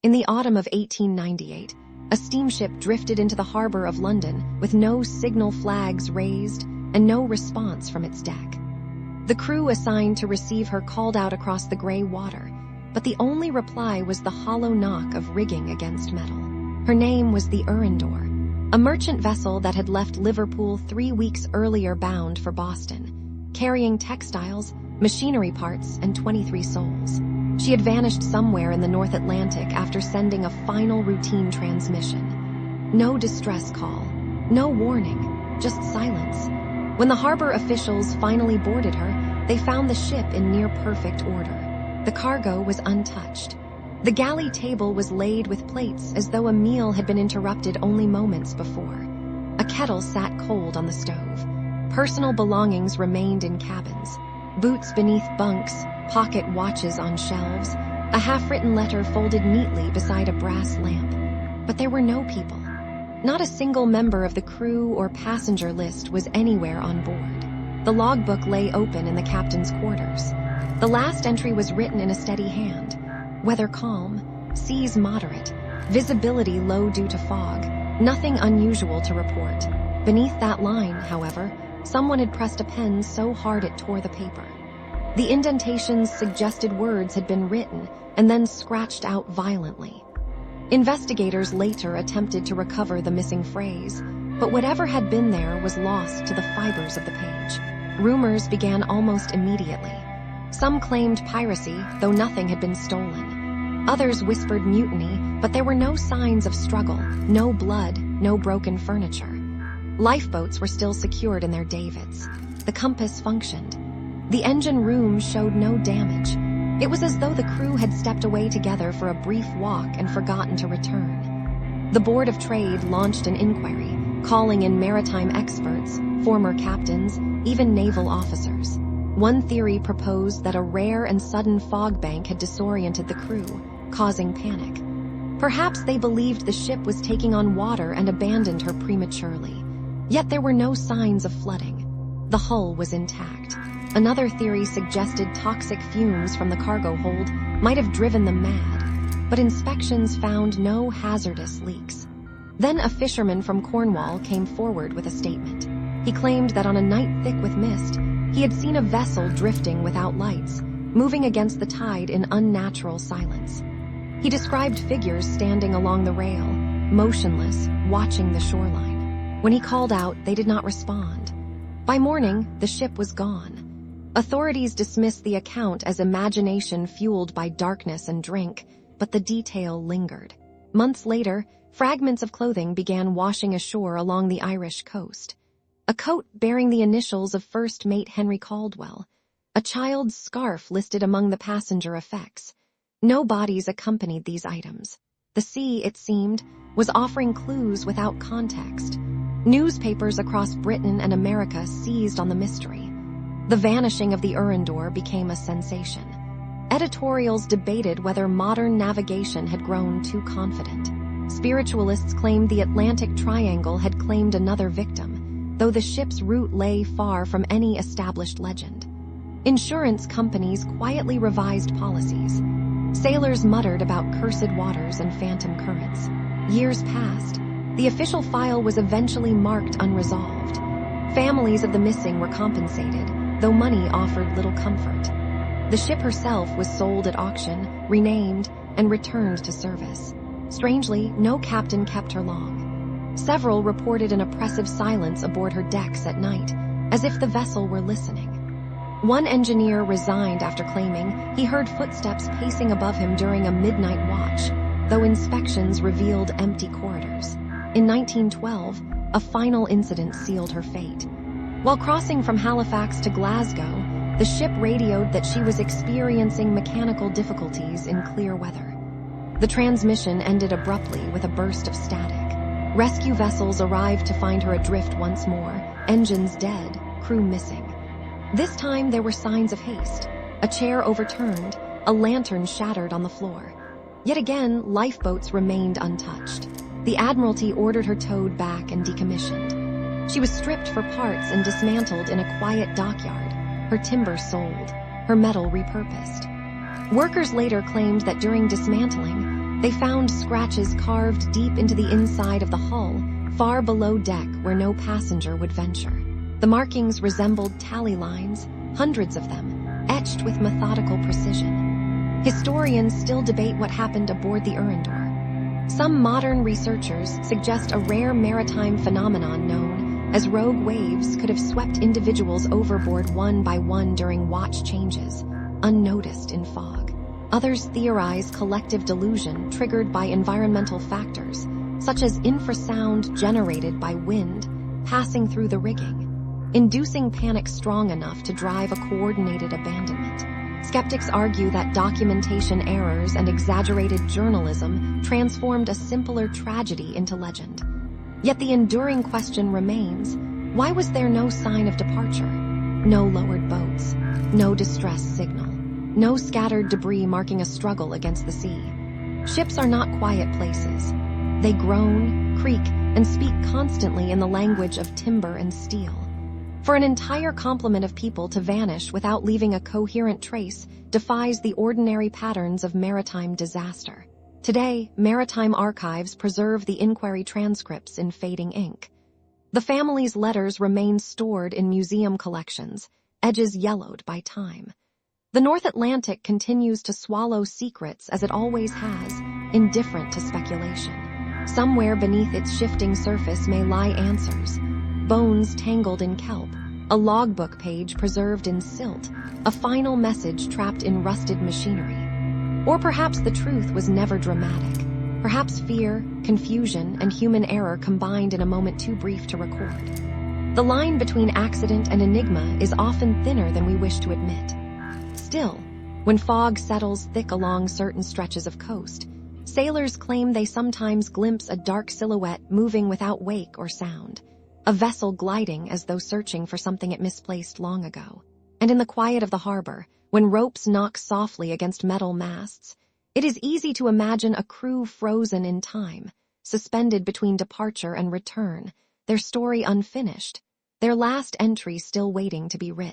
In the autumn of 1898, a steamship drifted into the harbor of London with no signal flags raised and no response from its deck. The crew assigned to receive her called out across the gray water, but the only reply was the hollow knock of rigging against metal. Her name was the Eryndor, a merchant vessel that had left Liverpool 3 weeks earlier bound for Boston, carrying textiles, machinery parts, and 23 souls. She had vanished somewhere in the North Atlantic after sending a final routine transmission. No distress call, no warning, just silence. When the harbor officials finally boarded her, they found the ship in near-perfect order. The cargo was untouched. The galley table was laid with plates as though a meal had been interrupted only moments before. A kettle sat cold on the stove. Personal belongings remained in cabins. Boots beneath bunks, pocket watches on shelves, a half-written letter folded neatly beside a brass lamp. But there were no people. Not a single member of the crew or passenger list was anywhere on board. The logbook lay open in the captain's quarters. The last entry was written in a steady hand. Weather calm, seas moderate, visibility low due to fog, nothing unusual to report. Beneath that line, however, someone had pressed a pen so hard it tore the paper. The indentations suggested words had been written and then scratched out violently. Investigators later attempted to recover the missing phrase, but whatever had been there was lost to the fibers of the page. Rumors began almost immediately. Some claimed piracy, though nothing had been stolen. Others whispered mutiny, but there were no signs of struggle, no blood, no broken furniture. Lifeboats were still secured in their davits. The compass functioned. The engine room showed no damage. It was as though the crew had stepped away together for a brief walk and forgotten to return. The Board of Trade launched an inquiry, calling in maritime experts, former captains, even naval officers. One theory proposed that a rare and sudden fog bank had disoriented the crew, causing panic. Perhaps they believed the ship was taking on water and abandoned her prematurely. Yet there were no signs of flooding. The hull was intact. Another theory suggested toxic fumes from the cargo hold might have driven them mad, but inspections found no hazardous leaks. Then a fisherman from Cornwall came forward with a statement. He claimed that on a night thick with mist, he had seen a vessel drifting without lights, moving against the tide in unnatural silence. He described figures standing along the rail, motionless, watching the shoreline. When he called out, they did not respond. By morning, the ship was gone. Authorities dismissed the account as imagination fueled by darkness and drink, but the detail lingered. Months later, fragments of clothing began washing ashore along the Irish coast. A coat bearing the initials of First Mate Henry Caldwell. A child's scarf listed among the passenger effects. No bodies accompanied these items. The sea, it seemed, was offering clues without context. Newspapers across Britain and America seized on the mystery. The vanishing of the Eryndor became a sensation. Editorials debated whether modern navigation had grown too confident. Spiritualists claimed the Atlantic Triangle had claimed another victim, though the ship's route lay far from any established legend. Insurance companies quietly revised policies. Sailors muttered about cursed waters and phantom currents. Years passed. The official file was eventually marked unresolved. Families of the missing were compensated, though money offered little comfort. The ship herself was sold at auction, renamed, and returned to service. Strangely, no captain kept her long. Several reported an oppressive silence aboard her decks at night, as if the vessel were listening. One engineer resigned after claiming he heard footsteps pacing above him during a midnight watch, though inspections revealed empty corridors. In 1912, a final incident sealed her fate. While crossing from Halifax to Glasgow, the ship radioed that she was experiencing mechanical difficulties in clear weather. The transmission ended abruptly with a burst of static. Rescue vessels arrived to find her adrift once more, engines dead, crew missing. This time there were signs of haste. A chair overturned, a lantern shattered on the floor. Yet again, lifeboats remained untouched. The Admiralty ordered her towed back and decommissioned. She was stripped for parts and dismantled in a quiet dockyard, her timber sold, her metal repurposed. Workers later claimed that during dismantling, They found scratches carved deep into the inside of the hull, far below deck where no passenger would venture. The markings resembled tally lines, hundreds of them, etched with methodical precision. Historians still debate what happened aboard the Eryndor. Some modern researchers suggest a rare maritime phenomenon known as rogue waves could have swept individuals overboard one by one during watch changes, unnoticed in fog. Others theorize collective delusion triggered by environmental factors, such as infrasound generated by wind passing through the rigging, inducing panic strong enough to drive a coordinated abandonment. Skeptics argue that documentation errors and exaggerated journalism transformed a simpler tragedy into legend. Yet the enduring question remains, why was there no sign of departure? No lowered boats, no distress signal, no scattered debris marking a struggle against the sea. Ships are not quiet places. They groan, creak, and speak constantly in the language of timber and steel. For an entire complement of people to vanish without leaving a coherent trace defies the ordinary patterns of maritime disaster. Today, maritime archives preserve the inquiry transcripts in fading ink. The family's letters remain stored in museum collections, edges yellowed by time. The North Atlantic continues to swallow secrets as it always has, indifferent to speculation. Somewhere beneath its shifting surface may lie answers. Bones tangled in kelp, a logbook page preserved in silt, a final message trapped in rusted machinery. Or perhaps the truth was never dramatic. Perhaps fear, confusion, and human error combined in a moment too brief to record. The line between accident and enigma is often thinner than we wish to admit. Still, when fog settles thick along certain stretches of coast, sailors claim they sometimes glimpse a dark silhouette moving without wake or sound, a vessel gliding as though searching for something it misplaced long ago. And in the quiet of the harbor, when ropes knock softly against metal masts, it is easy to imagine a crew frozen in time, suspended between departure and return, their story unfinished, their last entry still waiting to be written.